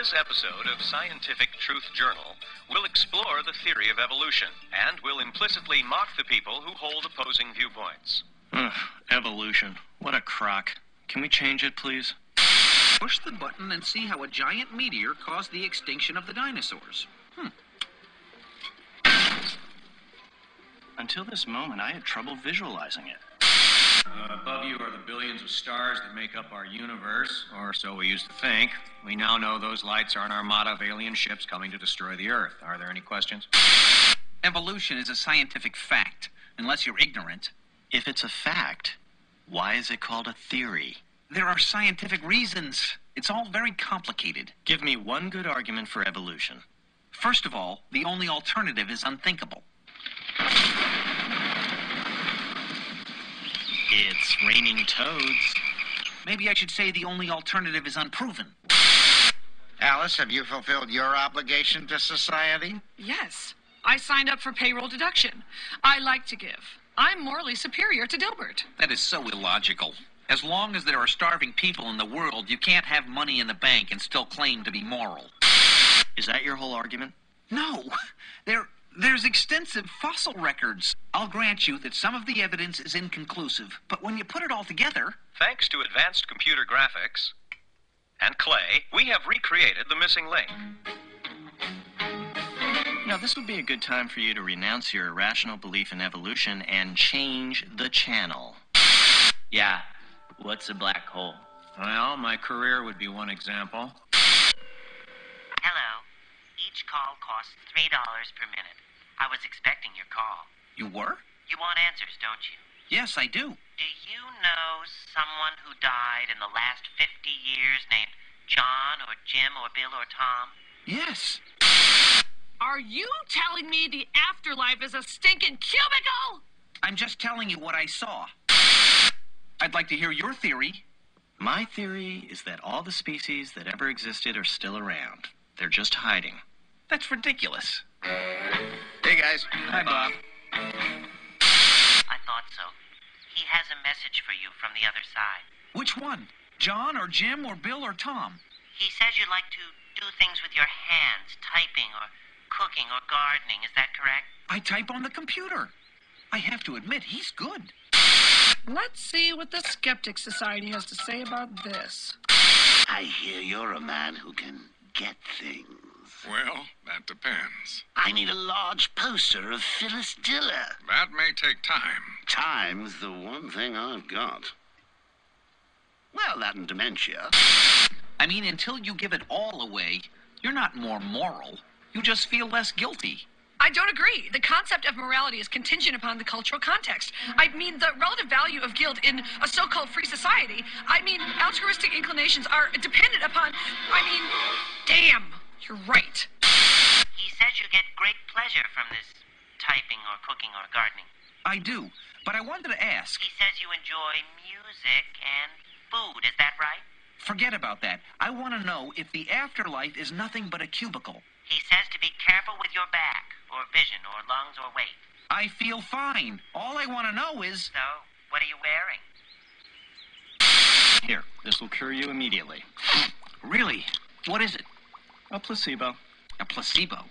this episode of Scientific Truth Journal, we'll explore the theory of evolution, and we'll implicitly mock the people who hold opposing viewpoints. Evolution. What a crock. Can we change it, please? Push the button and see how a giant meteor caused the extinction of the dinosaurs. Until this moment, I had trouble visualizing it. Above you are the billions of stars that make up our universe, or so we used to think. We now know those lights are an armada of alien ships coming to destroy the Earth. Are there any questions? Evolution is a scientific fact, unless you're ignorant. If it's a fact, why is it called a theory? There are scientific reasons. It's all very complicated. Give me one good argument for evolution. First of all, the only alternative is unthinkable. It's raining toads. Maybe I should say the only alternative is unproven. Alice, have you fulfilled your obligation to society? Yes. I signed up for payroll deduction. I like to give. I'm morally superior to Dilbert. That is so illogical. As long as there are starving people in the world, you can't have money in the bank and still claim to be moral. Is that your whole argument? No. There's extensive fossil records. I'll grant you that some of the evidence is inconclusive, but when you put it all together... Thanks to advanced computer graphics and clay, we have recreated the missing link. Now, this would be a good time for you to renounce your irrational belief in evolution and change the channel. Yeah. What's a black hole? Well, my career would be one example. Hello. Each call costs $3 per minute. I was expecting your call. You were? You want answers, don't you? Yes, I do. Do you know someone who died in the last 50 years named John or Jim or Bill or Tom? Yes. Are you telling me the afterlife is a stinking cubicle? I'm just telling you what I saw. I'd like to hear your theory. My theory is that all the species that ever existed are still around. They're just hiding. That's ridiculous. Hey, guys. Hi, Bob. I thought so. He has a message for you from the other side. Which one? John or Jim or Bill or Tom? He says you like to do things with your hands, typing or cooking or gardening. Is that correct? I type on the computer. I have to admit, he's good. Let's see what the Skeptic Society has to say about this. I hear you're a man who can get things. Well, that depends. I need a large poster of Phyllis Diller. That may take time. Time's the one thing I've got. Well, that and dementia. I mean, until you give it all away, you're not more moral. You just feel less guilty. I don't agree. The concept of morality is contingent upon the cultural context. I mean, the relative value of guilt in a so-called free society. I mean, altruistic inclinations are dependent upon... damn, you're right. He says you get great pleasure from this typing or cooking or gardening. I do, but I wanted to ask... He says you enjoy music and food. Is that right? Forget about that. I want to know if the afterlife is nothing but a cubicle. He says to be careful with your back, or vision, or lungs, or weight. I feel fine. All I want to know is... So, what are you wearing? Here, this will cure you immediately. Really? What is it? A placebo. A placebo?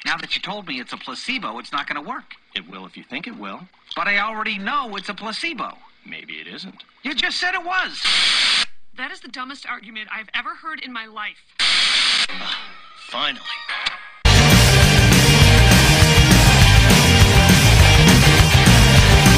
Now that you told me it's a placebo, it's not going to work. It will if you think it will. But I already know it's a placebo. Maybe it isn't. You just said it was. That is the dumbest argument I've ever heard in my life. Finally.